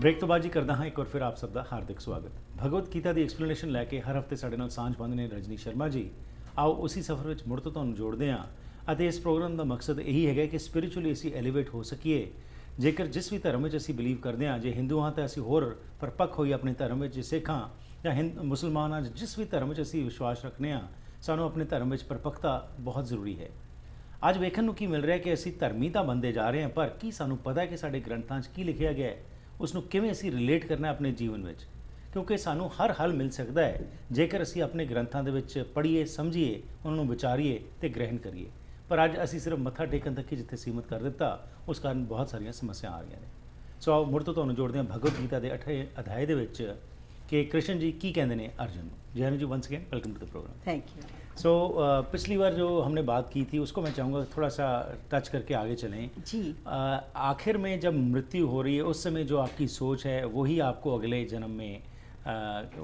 Break ਤੋਂ ਬਾਅਦ ਜੀ ਕਰਦਾ ਹਾਂ ਇੱਕ ਵਾਰ ਫਿਰ ਆਪ ਸਭ ਦਾ ਹਾਰਦਿਕ ਸਵਾਗਤ। ਭਗਵਦ ਗੀਤਾ ਦੀ ਐਕਸਪਲੇਨੇਸ਼ਨ ਲੈ ਕੇ ਹਰ ਹਫਤੇ ਸਾਡੇ ਨਾਲ ਸਾਂਝ ਪਾਉਂਦੇ ਨੇ ਰਜਨੀ ਸ਼ਰਮਾ ਜੀ। ਆਓ ਉਸੇ ਸਫ਼ਰ ਵਿੱਚ ਮੁੜ ਤੋਂ ਤੁਹਾਨੂੰ ਜੋੜਦੇ ਹਾਂ ਅਤੇ ਇਸ ਪ੍ਰੋਗਰਾਮ ਦਾ ਮਕਸਦ ਇਹੀ ਹੈਗਾ ਕਿ ਸਪਿਰਿਚੁਅਲੀ ਅਸੀਂ ਐਲੀਵੇਟ ਹੋ ਸਕੀਏ। ਜੇਕਰ ਜਿਸ ਵੀ ਧਰਮ ਵਿੱਚ ਅਸੀਂ ਬਿਲੀਵ ਕਰਦੇ ਹਾਂ, ਜੇ ਹਿੰਦੂ ਹਾਂ ਤਾਂ ਅਸੀਂ ਹੋਰ ਪਰਪੱਕ ਹੋਈ ਆਪਣੇ ਧਰਮ ਵਿੱਚ, ਸਿੱਖ ਹਾਂ ਜਾਂ ਮੁਸਲਮਾਨ ਹਾਂ, ਜਿਸ ਵੀ ਧਰਮ ਵਿੱਚ ਅਸੀਂ ਵਿਸ਼ਵਾਸ ਰੱਖਦੇ ਹਾਂ, ਸਾਨੂੰ ਆਪਣੇ ਧਰਮ ਵਿੱਚ ਪਰਪੱਕਤਾ ਬਹੁਤ ਜ਼ਰੂਰੀ ਹੈ। ਅੱਜ ਵੇਖਣ ਨੂੰ ਕੀ ਮਿਲ ਰਿਹਾ ਕਿ ਅਸੀਂ ਧਰਮੀ ਤਾਂ ਬਣਦੇ ਜਾ ਰਹੇ ਹਾਂ, ਪਰ ਕੀ ਸਾਨੂੰ ਪਤਾ ਹੈ ਕਿ ਸਾਡੇ ਗ੍ਰੰਥਾਂ 'ਚ ਕੀ ਲਿਖਿਆ ਗਿਆ ਹੈ, ਉਸ ਨੂੰ ਕਿਵੇਂ ਅਸੀਂ ਰਿਲੇਟ ਕਰਨਾ ਆਪਣੇ ਜੀਵਨ ਵਿੱਚ? ਕਿਉਂਕਿ ਸਾਨੂੰ ਹਰ ਹੱਲ ਮਿਲ ਸਕਦਾ ਹੈ ਜੇਕਰ ਅਸੀਂ ਆਪਣੇ ਗ੍ਰੰਥਾਂ ਦੇ ਵਿੱਚ ਪੜ੍ਹੀਏ, ਸਮਝੀਏ, ਉਹਨਾਂ ਨੂੰ ਵਿਚਾਰੀਏ ਅਤੇ ਗ੍ਰਹਿਣ ਕਰੀਏ। ਪਰ ਅੱਜ ਅਸੀਂ ਸਿਰਫ ਮੱਥਾ ਟੇਕਣ ਤੱਕ ਹੀ ਜਿੱਥੇ ਸੀਮਤ ਕਰ ਦਿੱਤਾ, ਉਸ ਕਾਰਨ ਬਹੁਤ ਸਾਰੀਆਂ ਸਮੱਸਿਆ ਆ ਰਹੀਆਂ ਨੇ। ਸੋ ਆਓ ਮੁੜ ਤੋਂ ਤੁਹਾਨੂੰ ਜੋੜਦੇ ਹਾਂ ਭਗਵਦ ਗੀਤਾ ਦੇ 8ਵੇਂ ਅਧਿਆਏ ਦੇ ਵਿੱਚ ਕਿ ਕ੍ਰਿਸ਼ਨ ਜੀ ਕੀ ਕਹਿੰਦੇ ਨੇ अर्जुन ਨੂੰ। Jain ji once again welcome to the program. Thank you. So पिछली बार जो हमने बात की थी उसको मैं चाहूँगा थोड़ा सा टच करके आगे चलें जी। आखिर में जब मृत्यु हो रही है उस समय जो आपकी सोच है वही आपको अगले जन्म में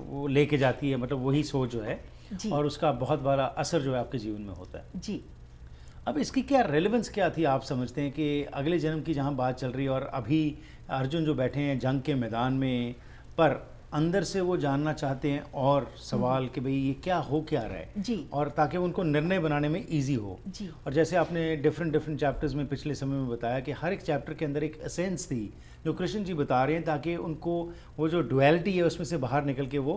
वो लेके जाती है, मतलब वही सोच जो है जी। और उसका बहुत बड़ा असर जो है आपके जीवन में होता है। जी। अब इसकी क्या रेलेवेंस क्या थी, आप समझते हैं कि अगले जन्म की जहाँ बात चल रही है और अभी अर्जुन जो बैठे हैं जंग के मैदान में, पर अंदर से वो जानना चाहते हैं और सवाल कि भाई ये क्या हो क्या रहा है जी। और ताकि उनको निर्णय बनाने में इजी हो जी। और जैसे आपने डिफरेंट चैप्टर्स में पिछले समय में बताया कि हर एक चैप्टर के अंदर एक एसेंस थी जो कृष्ण जी बता रहे हैं, ताकि उनको वो जो डुअलिटी है उसमें से बाहर निकल के वो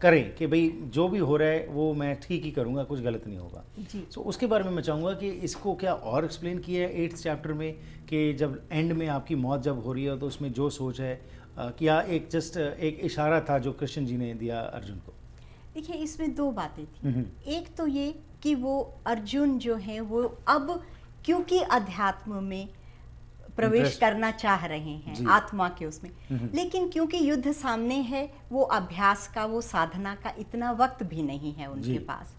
करें कि भाई जो भी हो रहा है वो मैं ठीक ही करूँगा, कुछ गलत नहीं होगा। जी। सो उसके बारे में मैं चाहूँगा कि इसको क्या और एक्सप्लेन किया है 8th चैप्टर में कि जब एंड में आपकी मौत जब हो रही है तो उसमें जो सोच है क्या एक जस्ट एक इशारा था जो कृष्ण जी ने दिया अर्जुन को? देखिए, इसमें दो बातें थी। एक तो ये कि वो अर्जुन जो है वो अब क्योंकि अध्यात्म में प्रवेश करना चाह रहे हैं, आत्मा के उसमें, लेकिन क्योंकि युद्ध सामने है, वो अभ्यास का, वो साधना का इतना वक्त भी नहीं है उनके पास।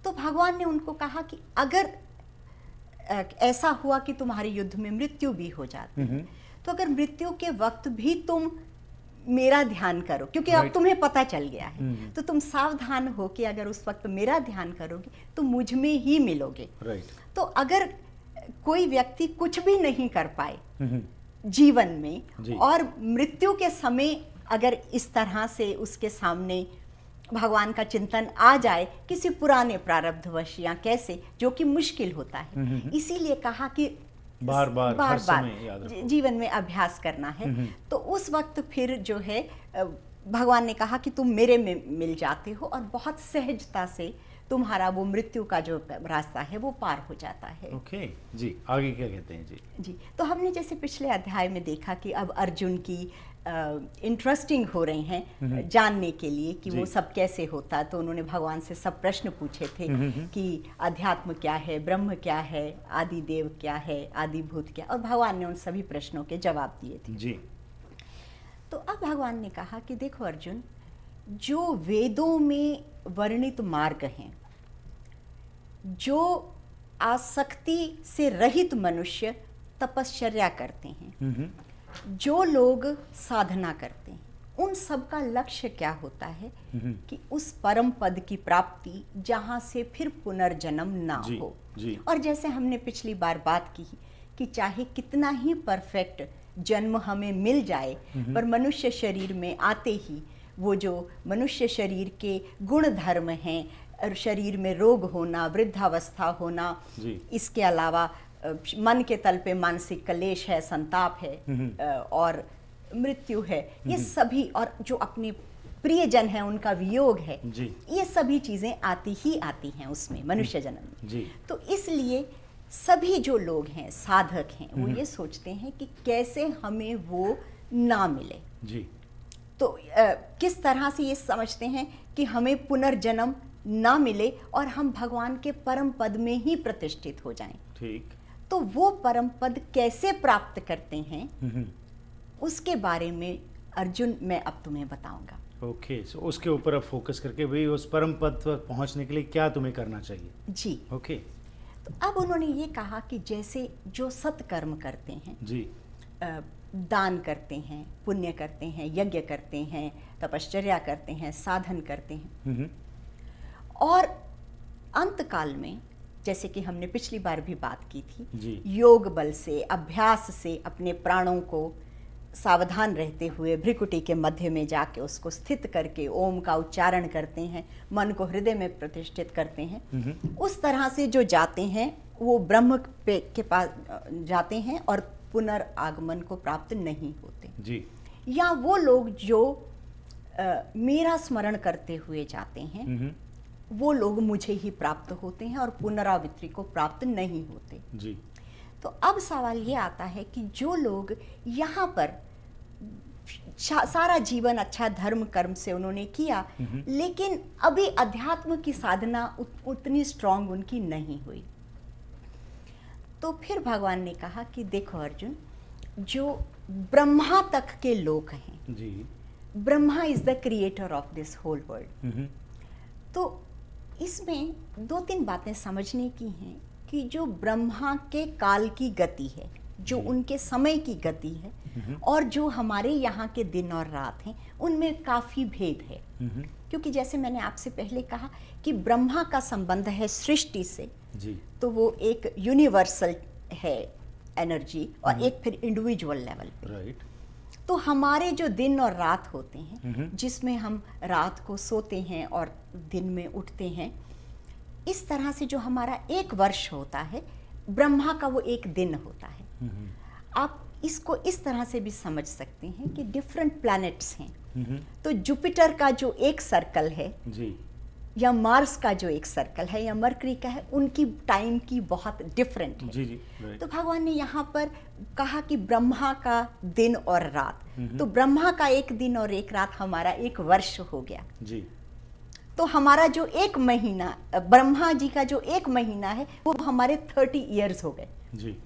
तो भगवान ने उनको कहा कि अगर ऐसा हुआ कि तुम्हारे युद्ध में मृत्यु भी हो जाती है, तो अगर मृत्यु के वक्त भी तुम मेरा ध्यान करो, क्योंकि अब तुम्हें पता चल गया है, तो तुम सावधान हो कि अगर उस वक्त मेरा ध्यान करोगे तो मुझ में ही मिलोगे। तो अगर कोई व्यक्ति कुछ भी नहीं कर पाए जीवन में और मृत्यु के समय अगर इस तरह से उसके सामने भगवान का चिंतन आ जाए किसी पुराने प्रारब्धवश या कैसे, जो कि मुश्किल होता है, इसीलिए कहा कि बार बार जीवन में अभ्यास करना है। तो उस वक्त फिर जो है भगवान ने कहा कि तुम मेरे में मिल जाते हो और बहुत सहजता से तुम्हारा वो मृत्यु का जो रास्ता है वो पार हो जाता है। ओके जी, आगे क्या कहते हैं जी? जी, तो हमने जैसे पिछले अध्याय में देखा कि अब अर्जुन की इंटरेस्टिंग हो रहे हैं जानने के लिए कि वो सब कैसे होता। तो उन्होंने भगवान से सब प्रश्न पूछे थे कि अध्यात्म क्या है, ब्रह्म क्या है, आदि देव क्या है, आदि भूत क्या, और भगवान ने उन सभी प्रश्नों के जवाब दिए थे जी। तो अब भगवान ने कहा कि देखो अर्जुन, जो वेदों में वर्णित मार्ग हैं, जो आसक्ति से रहित मनुष्य तपश्चर्या करते हैं, जो लोग साधना करते हैं, उन सब का लक्ष्य क्या होता है कि उस परम पद की प्राप्ति जहां से फिर पुनर्जन्म ना हो। और जैसे हमने पिछली बार बात की कि चाहे कितना ही परफेक्ट जन्म हमें मिल जाए, पर मनुष्य शरीर में आते ही वो जो मनुष्य शरीर के गुण धर्म हैं, और शरीर में रोग होना, वृद्धावस्था होना, इसके अलावा मन के तल पे मानसिक क्लेश है, संताप है और मृत्यु है, ये सभी, और जो अपने प्रियजन है उनका वियोग है, ये सभी चीजें आती ही आती हैं उसमें मनुष्य जन्म में। तो इसलिए सभी जो लोग हैं, साधक हैं, वो ये सोचते हैं कि कैसे हमें वो ना मिले जी। तो किस तरह से ये समझते हैं कि हमें पुनर्जन्म ना मिले और हम भगवान के परम पद में ही प्रतिष्ठित हो जाएं। ठीक। तो वो परम पद कैसे प्राप्त करते हैं उसके बारे में अर्जुन मैं अब तुम्हें बताऊंगा। ओके, सो उसके ऊपर अब फोकस करके भाई उस परम पद तक पहुंचने के लिए क्या तुम्हें करना चाहिए। जी। ओके। तो अब उन्होंने ये कहा कि जैसे जो सत्कर्म करते हैं जी, दान करते हैं, पुण्य करते हैं, यज्ञ करते हैं, तपश्चर्या करते हैं, साधन करते हैं, और अंत काल में जैसे कि हमने पिछली बार भी बात की थी, योग बल से, अभ्यास से अपने प्राणों को सावधान रहते हुए भ्रिकुटी के मध्य में जाके उसको स्थित करके ओम का उच्चारण करते हैं, मन को हृदय में प्रतिष्ठित करते हैं, उस तरह से जो जाते हैं वो ब्रह्म के पास जाते हैं और पुनर्आगमन को प्राप्त नहीं होते जी। या वो लोग जो मेरा स्मरण करते हुए जाते हैं वो लोग मुझे ही प्राप्त होते हैं और पुनरावृत्ति को प्राप्त नहीं होते जी। तो अब सवाल ये आता है कि जो लोग यहाँ पर सारा जीवन अच्छा धर्म कर्म से उन्होंने किया लेकिन अभी अध्यात्म की साधना उतनी स्ट्रांग उनकी नहीं हुई, तो फिर भगवान ने कहा कि देखो अर्जुन, जो ब्रह्मा तक के लोग हैं ji, Brahma is the creator of this whole world, तो इसमें दो तीन बातें समझने की हैं कि जो ब्रह्मा के काल की गति है, जो उनके समय की गति है और जो हमारे यहाँ के दिन और रात हैं उनमें काफ़ी भेद है। क्योंकि जैसे मैंने आपसे पहले कहा कि ब्रह्मा का संबंध है सृष्टि से जी, तो वो एक यूनिवर्सल है एनर्जी और एक फिर इंडिविजुअल लेवल पे। राइट। तो हमारे जो दिन और रात होते हैं जिसमें हम रात को सोते हैं और दिन में उठते हैं, इस तरह से जो हमारा एक वर्ष होता है ब्रह्मा का वो एक दिन होता है। आप इसको इस तरह से भी समझ सकते हैं कि डिफरेंट प्लैनेट्स हैं, तो जुपिटर का जो एक सर्कल है जी, या मार्स का जो एक सर्कल है या मरकरी का है, उनकी टाइम की बहुत डिफरेंट है। जी जी, राइट। तो भगवान ने यहाँ पर कहा कि ब्रह्मा का दिन और रात, तो ब्रह्मा का एक दिन और एक रात हमारा एक वर्ष हो गया। जी, तो हमारा जो एक महीना, ब्रह्मा जी का जो एक महीना है वो हमारे 30 इयर्स हो गए। जी,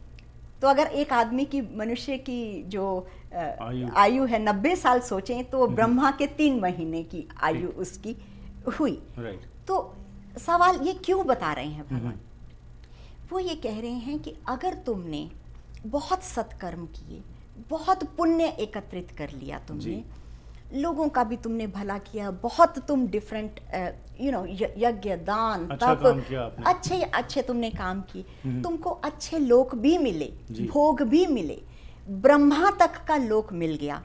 तो अगर एक आदमी की, मनुष्य की जो आयु है 90 साल सोचें तो ब्रह्मा के 3 महीने की आयु उसकी हुई। राइट। तो सवाल ये क्यों बता रहे हैं भगवान? वो ये कह रहे हैं कि अगर तुमने बहुत सत्कर्म किए, बहुत पुण्य एकत्रित कर लिया तुमने, लोगों का भी तुमने भला किया, बहुत तुम डिफरेंट यज्ञ दान अच्छा तप काम किया आपने, अच्छे तुमने काम किए, तुमको अच्छे लोक भी मिले, भोग भी मिले, ब्रह्मा तक का लोक मिल गया,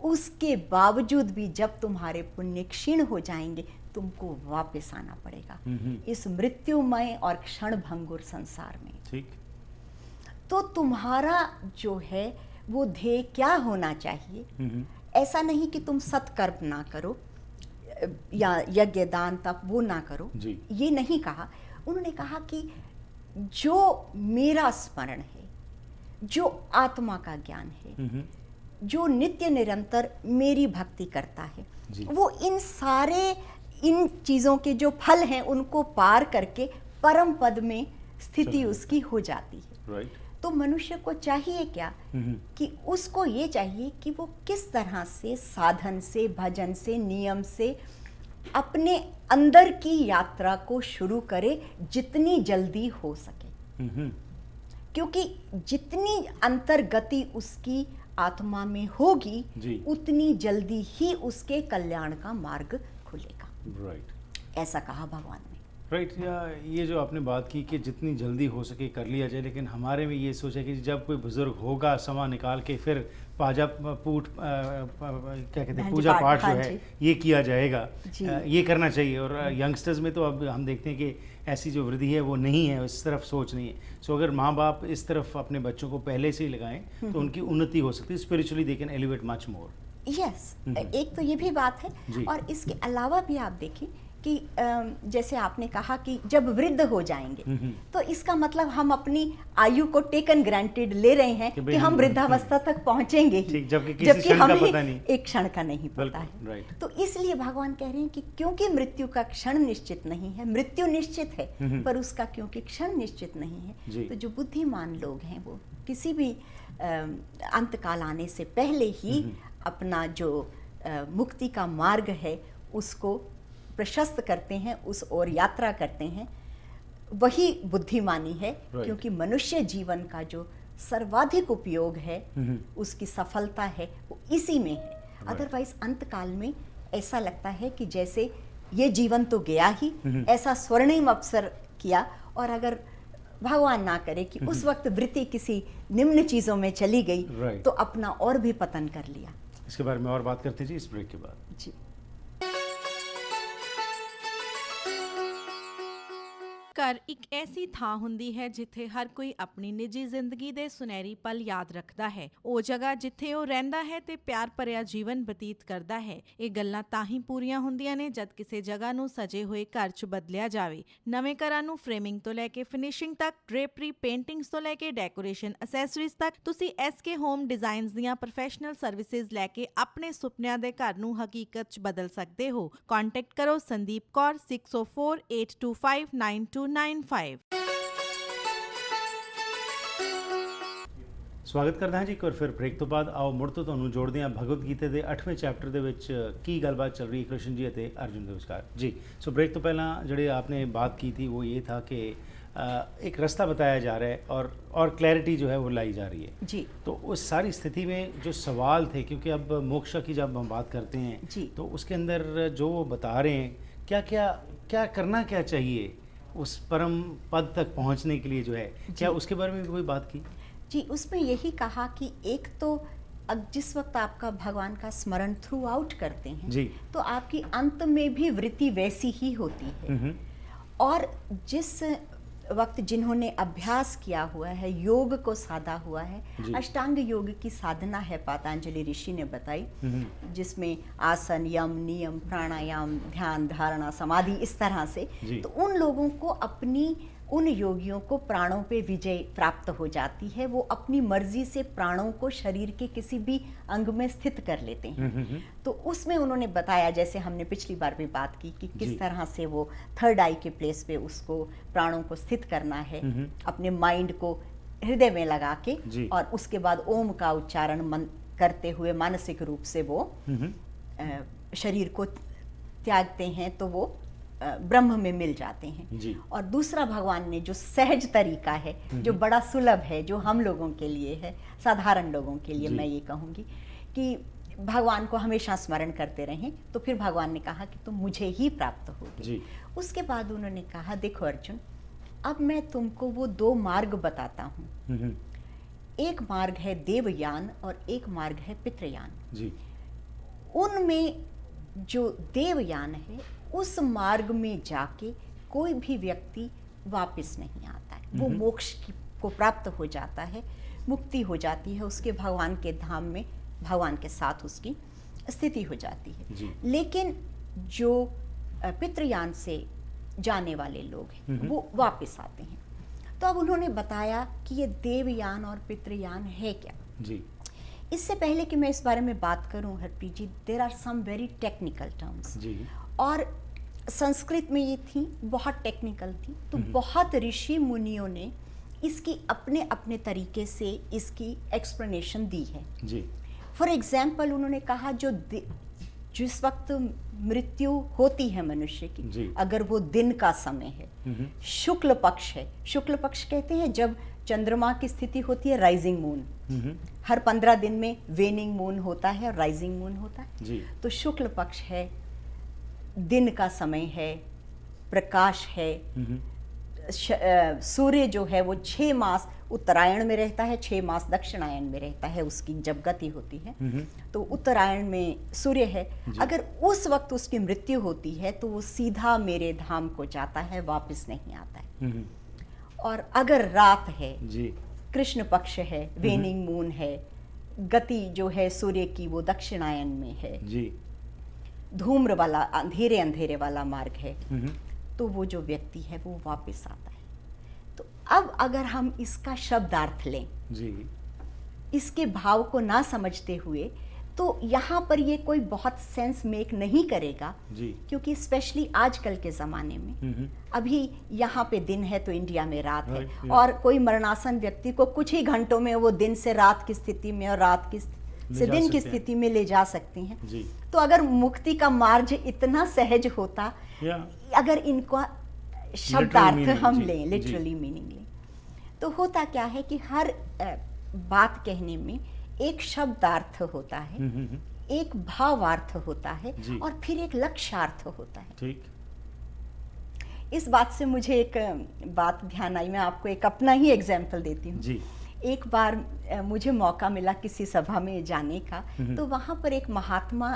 उसके बावजूद भी जब तुम्हारे पुण्य क्षीण हो जाएंगे तुमको वापस आना पड़ेगा इस मृत्युमय और क्षण भंगुर संसार में। ठीक। तो तुम्हारा जो है वो ध्येय क्या होना चाहिए? ऐसा नहीं कि तुम सत्कर्म ना करो या यज्ञ दान तप वो ना करो जी। ये नहीं कहा। उन्होंने कहा कि जो मेरा स्मरण है, जो आत्मा का ज्ञान है, जो नित्य निरंतर मेरी भक्ति करता है, वो इन चीजों के जो फल हैं उनको पार करके परम पद में स्थिति उसकी हो जाती है। राइट। तो मनुष्य को चाहिए क्या कि उसको ये चाहिए कि वो किस तरह से साधन से, भजन से, नियम से अपने अंदर की यात्रा को शुरू करे जितनी जल्दी हो सके। क्योंकि जितनी अंतर्गति उसकी आत्मा में होगी उतनी जल्दी ही उसके कल्याण का मार्ग खुलेगा। राइट। ऐसा कहा भगवान ने। राइट। या ये जो आपने बात की कि जितनी जल्दी हो सके कर लिया जाए, लेकिन हमारे में ये सोचा कि जब कोई बुजुर्ग होगा समय निकाल के फिर क्या कहते हैं पूजा पाठ जो है ये किया जाएगा, ये करना चाहिए। और यंगस्टर्स में तो अब हम देखते हैं कि ऐसी जो वृद्धि है वो नहीं है, इस तरफ सोच नहीं है। सो अगर माँ बाप इस तरफ अपने बच्चों को पहले से ही लगाएं तो उनकी उन्नति हो सकती है, spiritually they can elevate much more. Yes, एक तो ये भी बात है। और इसके अलावा भी आप देखें कि जैसे आपने कहा कि जब वृद्ध हो जाएंगे तो इसका मतलब हम अपनी आयु को टेकन ग्रांटेड ले रहे हैं कि हम वृद्धावस्था तक पहुंचेंगे ही, जबकि हमें एक क्षण का नहीं पता है। तो इसलिए भगवान कह रहे हैं कि क्योंकि मृत्यु का क्षण निश्चित नहीं है, मृत्यु निश्चित है पर उसका क्योंकि क्षण निश्चित नहीं है, तो जो बुद्धिमान लोग हैं वो किसी भी अंतकाल आने से पहले ही अपना जो मुक्ति का मार्ग है उसको प्रशस्त करते हैं, उस ओर यात्रा करते हैं। वही बुद्धिमानी है। क्योंकि मनुष्य जीवन का जो सर्वाधिक उपयोग है उसकी सफलता है वो इसी में है। अदरवाइज अंतकाल में ऐसा लगता है कि जैसे ये जीवन तो गया ही, ऐसा स्वर्णिम अवसर किया और अगर भगवान ना करे कि उस वक्त वृत्ति किसी निम्न चीजों में चली गई Right. तो अपना और भी पतन कर लिया। इसके बारे में और बात करते जी इस ब्रेक के बाद। जी। ਘਰ ਇੱਕ ਐਸੀ ਥਾਂ ਹੁੰਦੀ ਹੈ ਜਿੱਥੇ ਹਰ ਕੋਈ ਆਪਣੀ ਨਿੱਜੀ ਜ਼ਿੰਦਗੀ ਦੇ ਸੁਨਹਿਰੀ ਪਲ ਯਾਦ ਰੱਖਦਾ ਹੈ। ਉਹ ਜਗ੍ਹਾ ਜਿੱਥੇ ਉਹ ਰਹਿੰਦਾ ਹੈ ਤੇ ਪਿਆਰ ਭਰਿਆ ਜੀਵਨ ਬਤੀਤ ਕਰਦਾ ਹੈ। ਇਹ ਗੱਲਾਂ ਤਾਂ ਹੀ ਪੂਰੀਆਂ ਹੁੰਦੀਆਂ ਨੇ ਜਦ ਕਿਸੇ ਜਗ੍ਹਾ ਨੂੰ ਸਜੇ ਹੋਏ ਘਰ 'ਚ ਬਦਲਿਆ ਜਾਵੇ। ਨਵੇਂ ਘਰਾਂ ਨੂੰ ਫਰੇਮਿੰਗ ਤੋਂ ਲੈ ਕੇ ਫਿਨਿਸ਼ਿੰਗ ਤੱਕ, ਡ੍ਰੇਪਰੀ, ਪੇਂਟਿੰਗਸ ਤੋਂ ਲੈ ਕੇ ਡੈਕੋਰੇਸ਼ਨ ਅਸੈਸਰੀਜ਼ ਤੱਕ ਤੁਸੀਂ SK ਹੋਮ ਡਿਜ਼ਾਈਨਸ ਦੀਆਂ ਪ੍ਰੋਫੈਸ਼ਨਲ ਸਰਵਿਸਿਜ਼ ਲੈ ਕੇ ਆਪਣੇ ਸੁਪਨਿਆਂ ਦੇ ਘਰ ਨੂੰ ਹਕੀਕਤ 'ਚ ਬਦਲ ਸਕਦੇ ਹੋ। ਕੰਟੈਕਟ ਕਰੋ ਸੰਦੀਪ ਕੌਰ 6048259295। ਸਵਾਗਤ ਕਰਦਾ ਹਾਂ ਜੀ ਇੱਕ ਵਾਰ ਫਿਰ ਬ੍ਰੇਕ ਤੋਂ ਬਾਅਦ। ਆਓ ਮੁੜ ਤੋਂ ਤੁਹਾਨੂੰ ਜੋੜਦੇ ਹਾਂ ਭਗਵਦ ਗੀਤਾ ਦੇ 8ਵੇਂ ਚੈਪਟਰ ਦੇ ਵਿੱਚ ਕੀ ਗੱਲਬਾਤ ਚੱਲ ਰਹੀ ਹੈ ਕ੍ਰਿਸ਼ਨ ਜੀ ਅਤੇ ਅਰਜੁਨ ਦੇ ਵਿਚਕਾਰ ਜੀ। ਸੋ ब्रेक तो पहला ਜਿਹੜੇ आपने बात की थी वो ये था कि एक रास्ता बताया जा रहा है और क्लैरिटी जो है वो लाई जा रही है जी। तो उस सारी स्थिति में जो सवाल थे, क्योंकि अब मोक्ष की जब हम बात करते हैं जी। तो उसके अंदर जो वो बता रहे हैं क्या क्या क्या करना क्या चाहिए उस परम पद तक पहुंचने के लिए जो है, क्या उसके बारे में भी कोई बात की? जी, उसमें यही कहा कि एक तो अब जिस वक्त आपका भगवान का स्मरण थ्रू आउट करते हैं जी। तो आपकी अंत में भी वृत्ति वैसी ही होती है। और जिस वक्त जिन्होंने अभ्यास किया हुआ है, योग को साधा हुआ है, जी। अष्टांग योग की साधना है पतंजलि ऋषि ने बताई, जिसमें आसन, यम, नियम, प्राणायाम, ध्यान, धारणा, समाधि, इस तरह से। जी। तो उन लोगों को अपनी उन योगियों को प्राणों पे विजय प्राप्त हो जाती है। वो अपनी मर्जी से प्राणों को शरीर के किसी भी अंग में स्थित कर लेते हैं। तो उसमें उन्होंने बताया, जैसे हमने पिछली बार भी बात की, कि किस जी। तरह से वो थर्ड आई के प्लेस पे उसको प्राणों को स्थित करना है, अपने माइंड को हृदय में लगा के, जी। और उसके बाद ओम का उच्चारण करते हुए मानसिक रूप से वो शरीर को त्यागते हैं तो वो ब्रह्म में मिल जाते हैं। जी। और दूसरा भगवान ने जो सहज तरीका है, जो बड़ा सुलभ है, जो हम लोगों के लिए है, साधारण लोगों के लिए, जी। मैं ये कहूँगी कि भगवान को हमेशा स्मरण करते रहें, तो फिर भगवान ने कहा कि तुम मुझे ही प्राप्त होगे। जी। उसके बाद उन्होंने कहा, देखो अर्जुन, अब मैं तुमको वो दो मार्ग बताता हूँ। एक मार्ग है देवयान और एक मार्ग है पितृयान। जी। उनमें जो देवयान है उस मार्ग में जाके कोई भी व्यक्ति वापस नहीं आता है। वो मोक्ष को प्राप्त हो जाता है, मुक्ति हो जाती है, उसके भगवान के धाम में भगवान के साथ उसकी स्थिति हो जाती जी। है। लेकिन जो पितृयान से जाने वाले लोग हैं वो वापस आते हैं। तो अब उन्होंने बताया कि ये देवयान और पितृयान है क्या। जी। इससे पहले कि मैं इस बारे में बात करूं Harpreet ji, there are some very technical terms. जी। और संस्कृत में ये थी, बहुत टेक्निकल थी, तो बहुत ऋषि मुनियों ने इसकी अपने अपने तरीके से इसकी एक्सप्लेनेशन दी है। जी। फॉर एग्जाम्पल उन्होंने कहा जो जिस वक्त मृत्यु होती है मनुष्य जी। की, अगर वो दिन का समय है, शुक्ल पक्ष है, शुक्ल पक्ष कहते हैं जब चंद्रमा की स्थिति होती है राइजिंग मून, हर 15 दिन में वेनिंग मून होता है और राइजिंग मून होता है। जी। तो शुक्ल पक्ष है, दिन का समय है, प्रकाश है, सूर्य जो है वो 6 मास उत्तरायण में रहता है, 6 मास दक्षिणायन में रहता है, उसकी जब गति होती है। तो उत्तरायण में सूर्य है। अगर उस वक्त उसकी मृत्यु होती है तो वो सीधा मेरे धाम को जाता है, वापस नहीं आता है। और अगर रात है, जी। कृष्ण पक्ष है, वेनिंग मून है, गति जो है सूर्य की वो दक्षिणायन में है, जी। धूम्र वाला अंधेरे अंधेरे वाला मार्ग है, तो वो जो व्यक्ति है वो वापस आता है। तो अब अगर हम इसका शब्दार्थ लें, जी। इसके भाव को ना समझते हुए, तो यहाँ पर ये कोई बहुत सेंस मेक नहीं करेगा। जी। क्योंकि स्पेशली आजकल के ज़माने में अभी यहाँ पे दिन है तो इंडिया में रात है, Right, yeah. और कोई मरणासन व्यक्ति को कुछ ही घंटों में वो दिन से रात की स्थिति में और रात की से जा दिन की सकते हैं। स्थिति में ले जा सकते हैं। जी। तो अगर मुक्ति का मार्ग इतना सहज होता, या अगर इनका शब्दार्थ meaning, हम जी, लें, जी। लिटरली मीनिंग लें, तो होता क्या है कि हर बात कहने में एक शब्दार्थ होता है, एक भावार्थ होता है, जी। और फिर एक लक्ष्यार्थ होता है। ठीक। इस बात से मुझे एक बात ध्यान आई, मैं आपको एक अपना ही एग्जाम्पल देती हूँ। जी। एक बार मुझे मौका मिला किसी सभा में जाने का, तो वहाँ पर एक महात्मा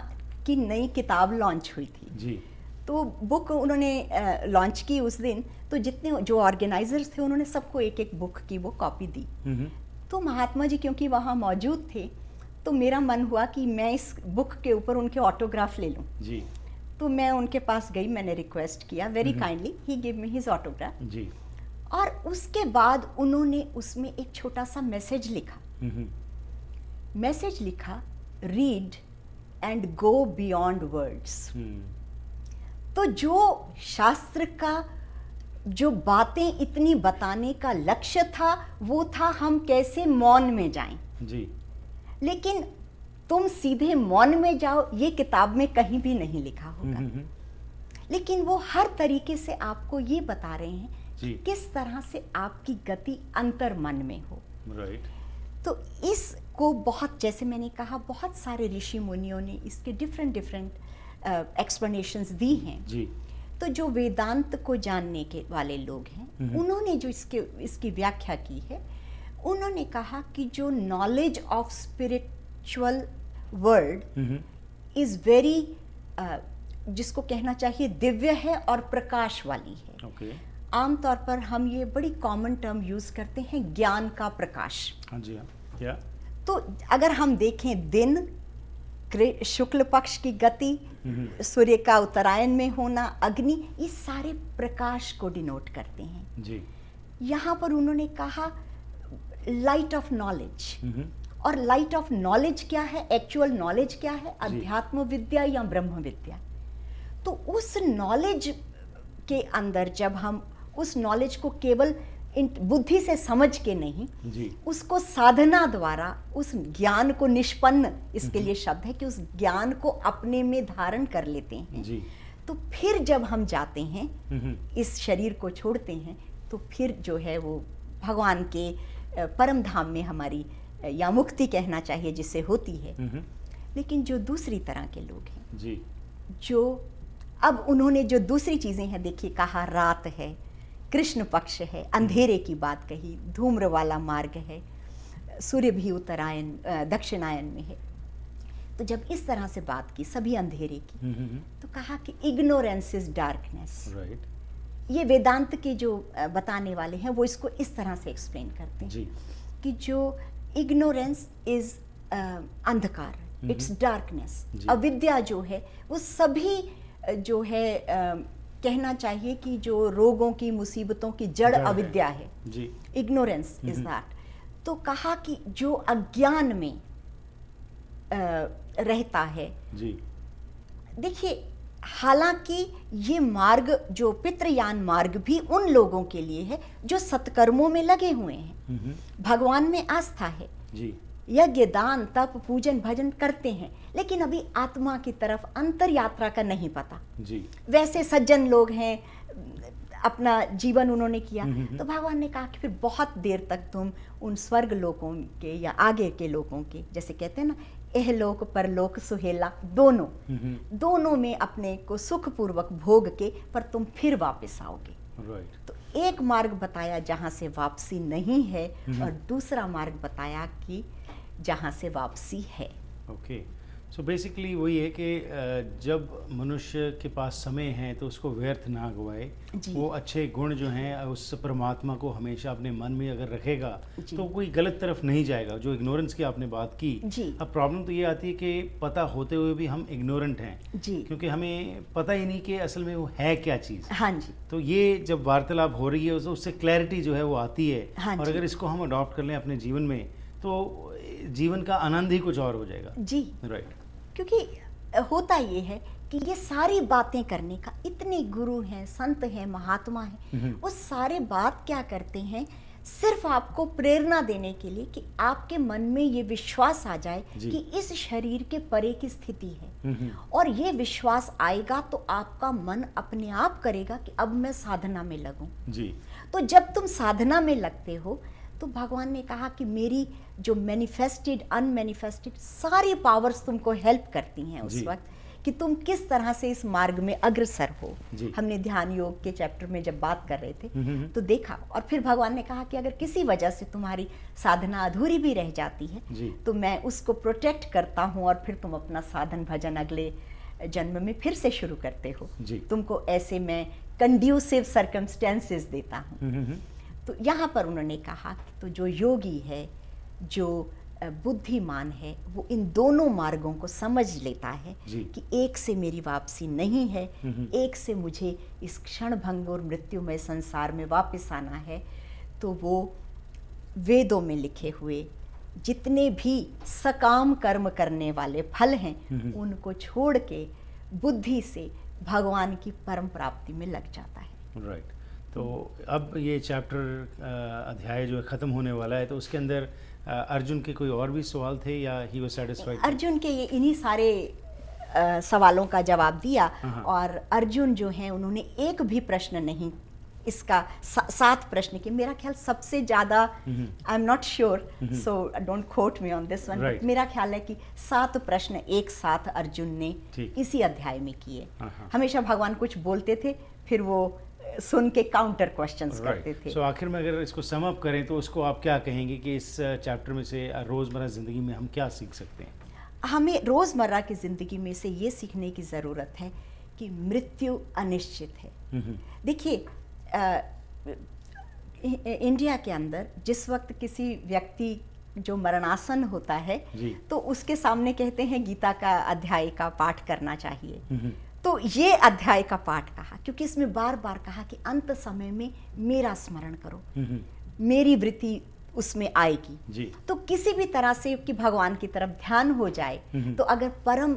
की नई किताब लॉन्च हुई थी। जी। तो बुक उन्होंने लॉन्च की उस दिन, तो जितने जो ऑर्गेनाइजर्स थे उन्होंने सबको एक एक बुक की वो कॉपी दी। तो महात्मा जी क्योंकि वहाँ मौजूद थे, तो मेरा मन हुआ कि मैं इस बुक के ऊपर उनके ऑटोग्राफ ले लूँ। जी। तो मैं उनके पास गई, मैंने रिक्वेस्ट किया, वेरी काइंडली ही गिव मी हिज ऑटोग्राफ। जी। और उसके बाद उन्होंने उसमें एक छोटा सा मैसेज लिखा। मैसेज लिखा, read and go beyond words. तो जो शास्त्र का जो बातें इतनी बताने का लक्ष्य था, वो था हम कैसे मौन में जाएं। जी। लेकिन तुम सीधे मौन में जाओ, ये किताब में कहीं भी नहीं लिखा होगा। लेकिन वो हर तरीके से आपको ये बता रहे हैं जी। कि किस तरह से आपकी गति अंतर मन में हो। राइट। तो इसको बहुत, जैसे मैंने कहा, बहुत सारे ऋषि मुनियों ने इसके डिफरेंट एक्सप्लेनेशंस दी हैं। जी। तो जो वेदांत को जानने के वाले लोग हैं, उन्होंने जो इसकी व्याख्या की है, उन्होंने कहा कि जो knowledge of spiritual world is very, जिसको कहना चाहिए दिव्य है और प्रकाश वाली है। ओके। आमतौर पर हम ये बड़ी कॉमन टर्म यूज करते हैं, ज्ञान का प्रकाश। हाँ जी। हाँ। क्या? तो अगर हम देखें दिन, शुक्ल पक्ष की गति, सूर्य का उत्तरायण में होना, अग्नि, ये सारे प्रकाश को डिनोट करते हैं। जी। यहाँ पर उन्होंने कहा लाइट ऑफ नॉलेज। और लाइट ऑफ नॉलेज क्या है, एक्चुअल नॉलेज क्या है, अध्यात्म विद्या या ब्रह्म विद्या। तो उस नॉलेज के अंदर जब हम उस नॉलेज को केवल बुद्धि से समझ के नहीं, जी। उसको साधना द्वारा उस ज्ञान को निष्पन्न, इसके लिए शब्द है कि उस ज्ञान को अपने में धारण कर लेते हैं। जी। तो फिर जब हम जाते हैं, इस शरीर को छोड़ते हैं, तो फिर जो है वो भगवान के परम धाम में हमारी, या मुक्ति कहना चाहिए जिससे होती है। लेकिन जो दूसरी तरह के लोग हैं, जी। जो अब उन्होंने जो दूसरी चीजें हैं, देखिए, कहा रात है, कृष्ण पक्ष है, अंधेरे की बात कही, धूम्र वाला मार्ग है, सूर्य भी उत्तरायण दक्षिणायन में है। तो जब इस तरह से बात की सभी अंधेरे की, तो कहा कि इग्नोरेंस इज डार्कनेस। राइट। ये वेदांत के जो बताने वाले हैं वो इसको इस तरह से एक्सप्लेन करते हैं। जी। कि जो इग्नोरेंस इज अंधकार, इट्स डार्कनेस। अविद्या जो है वो सभी जो है कहना चाहिए कि जो रोगों की, मुसीबतों की जड़ अविद्या है। जी। Ignorance is that. तो कहा कि जो अज्ञान में रहता है। जी। देखिए, हालांकि ये मार्ग, जो पितृयान मार्ग, भी उन लोगों के लिए है जो सत्कर्मों में लगे हुए हैं, भगवान में आस्था है, जी। यज्ञ, दान, तप, पूजन, भजन करते हैं, लेकिन अभी आत्मा की तरफ अंतर यात्रा का नहीं पता। जी। वैसे सज्जन लोग हैं, अपना जीवन उन्होंने किया। तो भगवान ने कहा कि फिर बहुत देर तक तुम उन स्वर्ग लोकों के या आगे के लोगों के, जैसे कहते हैं ना, एहलोक परलोक सुहेला, दोनों में अपने को सुखपूर्वक भोग के, पर तुम फिर वापस आओगे। राइट। तो एक मार्ग बताया जहां से वापसी नहीं है, और दूसरा मार्ग बताया कि जहां से वापसी है। ओके। सो बेसिकली वही है कि जब मनुष्य के पास समय है तो उसको व्यर्थ ना गवाए। वो अच्छे गुण जो हैं उस परमात्मा को हमेशा अपने मन में अगर रखेगा तो कोई गलत तरफ नहीं जाएगा। जो इग्नोरेंस की आपने बात की, अब प्रॉब्लम तो ये आती है कि पता होते हुए भी हम इग्नोरेंट हैं, क्योंकि हमें पता ही नहीं कि असल में वो है क्या चीज़। हाँ जी। तो ये जब वार्तालाप हो रही है तो उससे क्लैरिटी जो है वो आती है। हाँ, और अगर इसको हम अडॉप्ट कर लें अपने जीवन में तो जीवन का आनंद ही कुछ और हो जाएगा। जी। राइट। क्योंकि होता ये है कि ये सारी बातें करने का, इतने गुरु हैं, संत हैं, महात्मा हैं, वो सारे बात क्या करते हैं, सिर्फ आपको प्रेरणा देने के लिए कि आपके मन में ये विश्वास आ जाए कि इस शरीर के परे की स्थिति है। और ये विश्वास आएगा तो आपका मन अपने आप करेगा कि अब मैं साधना में लगूं। जी। तो जब तुम साधना में लगते हो तो भगवान ने कहा कि मेरी जो मैनिफेस्टेड, अनमैनिफेस्टेड सारी पावर्स तुमको हेल्प करती हैं उस वक्त, कि तुम किस तरह से इस मार्ग में अग्रसर हो। जी। हमने ध्यान योग के चैप्टर में जब बात कर रहे थे तो देखा, और फिर भगवान ने कहा कि अगर किसी वजह से तुम्हारी साधना अधूरी भी रह जाती है जी। तो मैं उसको प्रोटेक्ट करता हूँ और फिर तुम अपना साधन भजन अगले जन्म में फिर से शुरू करते हो। जी। तुमको ऐसे मैं कंड्यूसिव सर्कमस्टेंसेस देता हूँ। तो यहाँ पर उन्होंने कहा कि तो जो योगी है, जो बुद्धिमान है, वो इन दोनों मार्गों को समझ लेता है जी। कि एक से मेरी वापसी नहीं है, एक से मुझे इस क्षण भंग और मृत्युमय संसार में वापस आना है। तो वो वेदों में लिखे हुए जितने भी सकाम कर्म करने वाले फल हैं उनको छोड़ के बुद्धि से भगवान की परम प्राप्ति में लग जाता है। राइट। तो अब ये चैप्टर अध्याय जो है ख़त्म होने वाला है, तो उसके अंदर अर्जुन के कोई और भी सवाल थे या ही वाज सेटिस्फाइड? अर्जुन के इन्हीं सारे सवालों का जवाब दिया, और अर्जुन जो हैं उन्होंने एक भी प्रश्न नहीं, इसका 7 प्रश्न के, मेरा ख्याल सबसे ज़्यादा, I am not sure so don't quote me on this one, Right. मेरा ख्याल है कि 7 प्रश्न एक साथ अर्जुन ने ठीक। इसी अध्याय में किए। हमेशा भगवान कुछ बोलते थे, फिर वो सुन के काउंटर क्वेश्चंस करते थे। सो आखिर में अगर इसको सम अप करें तो उसको आप क्या कहेंगे कि इस चैप्टर में से रोज़मर्रा ज़िंदगी में हम क्या सीख सकते हैं? हमें रोज़मर्रा की ज़िंदगी में से ये सीखने की ज़रूरत है कि मृत्यु अनिश्चित है। देखिए, इंडिया के अंदर जिस वक्त किसी व्यक्ति जो मरणासन होता है जी। तो उसके सामने कहते हैं गीता का अध्याय का पाठ करना चाहिए। तो ये अध्याय का पाठ कहा क्योंकि इसमें बार बार कहा कि अंत समय में मेरा स्मरण करो, मेरी वृत्ति उसमें आएगी। जी। तो किसी भी तरह से कि भगवान की तरफ ध्यान हो जाए, तो अगर परम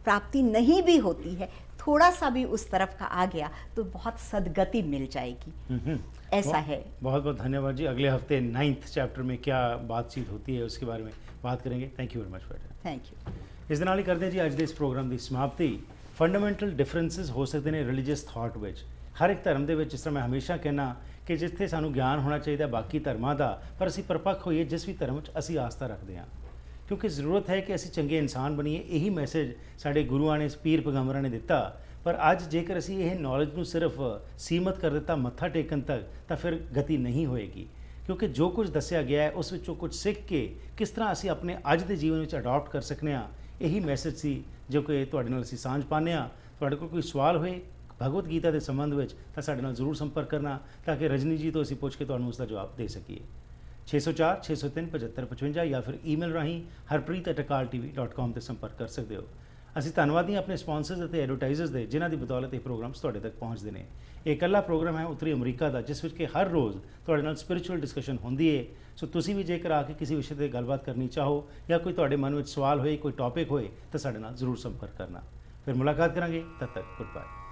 प्राप्ति नहीं भी होती है, थोड़ा सा भी उस तरफ का आ गया तो बहुत सदगति मिल जाएगी। ऐसा है। बहुत बहुत धन्यवाद जी। अगले हफ्ते 9th चैप्टर में क्या बातचीत होती है उसके बारे में बात करेंगे। Thank you very much for that. Thank you. ਇਸ ਦੇ ਨਾਲ ਹੀ ਕਰਦੇ ਜੀ ਅੱਜ ਦੇ ਇਸ ਪ੍ਰੋਗਰਾਮ ਦੀ ਸਮਾਪਤੀ। ਫੰਡਾਮੈਂਟਲ ਡਿਫਰੈਂਸਸ ਹੋ ਸਕਦੇ ਨੇ ਰਿਲੀਜੀਅਸ ਥਾਟ ਵਿੱਚ। ਹਰ ਇੱਕ ਧਰਮ ਦੇ ਵਿੱਚ, ਜਿਸ ਤਰ੍ਹਾਂ ਮੈਂ ਹਮੇਸ਼ਾ ਕਹਿੰਦਾ ਕਿ ਜਿੱਥੇ ਸਾਨੂੰ ਗਿਆਨ ਹੋਣਾ ਚਾਹੀਦਾ ਬਾਕੀ ਧਰਮਾਂ ਦਾ, ਪਰ ਅਸੀਂ ਪਰਪੱਕ ਹੋਈਏ ਜਿਸ ਵੀ ਧਰਮ ਵਿੱਚ ਅਸੀਂ ਆਸਥਾ ਰੱਖਦੇ ਹਾਂ, ਕਿਉਂਕਿ ਜ਼ਰੂਰਤ ਹੈ ਕਿ ਅਸੀਂ ਚੰਗੇ ਇਨਸਾਨ ਬਣੀਏ। ਇਹੀ ਮੈਸੇਜ ਸਾਡੇ ਗੁਰੂਆਂ ਨੇ, ਪੀਰ ਪੈਗੰਬਰਾਂ ਨੇ ਦਿੱਤਾ। ਪਰ ਅੱਜ ਜੇਕਰ ਅਸੀਂ ਇਹ ਨੌਲੇਜ ਨੂੰ ਸਿਰਫ ਸੀਮਤ ਕਰ ਦਿੱਤਾ ਮੱਥਾ ਟੇਕਣ ਤੱਕ, ਤਾਂ ਫਿਰ ਗਤੀ ਨਹੀਂ ਹੋਏਗੀ। ਕਿਉਂਕਿ ਜੋ ਕੁਝ ਦੱਸਿਆ ਗਿਆ ਹੈ ਉਸ ਵਿੱਚੋਂ ਕੁਝ ਸਿੱਖ ਕੇ ਕਿਸ ਤਰ੍ਹਾਂ ਅਸੀਂ ਆਪਣੇ ਅੱਜ ਦੇ ਜੀਵਨ ਵਿੱਚ ਅਡਾਪਟ ਕਰ ਸਕਨੇ ਹਾਂ, ਇਹੀ ਮੈਸੇਜ ਸੀ ਜੋ ਕਿ ਤੁਹਾਡੇ ਨਾਲ ਅਸੀਂ ਸਾਂਝ ਪਾਉਂਦੇ ਹਾਂ। ਤੁਹਾਡੇ ਕੋਲ ਕੋਈ ਸਵਾਲ ਹੋਏ ਭਗਵਤ ਗੀਤਾ ਦੇ ਸੰਬੰਧ ਵਿੱਚ ਤਾਂ ਸਾਡੇ ਨਾਲ ਜ਼ਰੂਰ ਸੰਪਰਕ ਕਰਨਾ, ਤਾਂ ਕਿ ਰਜਨੀ ਜੀ ਤੋਂ ਅਸੀਂ ਪੁੱਛ ਕੇ ਤੁਹਾਨੂੰ ਉਸ ਦਾ ਜਵਾਬ ਦੇ ਸਕੀਏ। 604 603 7555 ਜਾਂ ਫਿਰ ਈਮੇਲ ਰਾਹੀਂ harpreet@akaltv.com ਤੇ ਸੰਪਰਕ ਕਰ ਸਕਦੇ ਹੋ। ਅਸੀਂ ਧੰਨਵਾਦੀ ਹਾਂ ਆਪਣੇ ਸਪਾਂਸਰਸ ਅਤੇ ਐਡਵਰਟਾਈਜ਼ਰਸ ਦੇ, ਜਿਨ੍ਹਾਂ ਦੀ ਬਦੌਲਤ ਇਹ ਪ੍ਰੋਗਰਾਮਸ ਤੁਹਾਡੇ ਤੱਕ ਪਹੁੰਚਦੇ ਨੇ। ਇਹ ਇਕੱਲਾ ਪ੍ਰੋਗਰਾਮ ਹੈ ਉੱਤਰੀ ਅਮਰੀਕਾ ਦਾ, ਜਿਸ ਵਿੱਚ ਕਿ ਹਰ ਰੋਜ਼ ਤੁਹਾਡੇ ਨਾਲ ਸਪਿਰਿਚੁਅਲ ਡਿਸਕਸ਼ਨ ਹੁੰਦੀ ਹੈ। ਸੋ ਤੁਸੀਂ ਵੀ ਜੇਕਰ ਆ ਕੇ ਕਿਸੇ ਵਿਸ਼ੇ 'ਤੇ ਗੱਲਬਾਤ ਕਰਨੀ ਚਾਹੋ ਜਾਂ ਕੋਈ ਤੁਹਾਡੇ ਮਨ ਵਿੱਚ ਸਵਾਲ ਹੋਏ, ਕੋਈ ਟੌਪਿਕ ਹੋਏ, ਤਾਂ ਸਾਡੇ ਨਾਲ ਜ਼ਰੂਰ ਸੰਪਰਕ ਕਰਨਾ। ਫਿਰ ਮੁਲਾਕਾਤ ਕਰਾਂਗੇ। ਤਦ ਤੱਕ ਗੁੱਡ ਬਾਏ।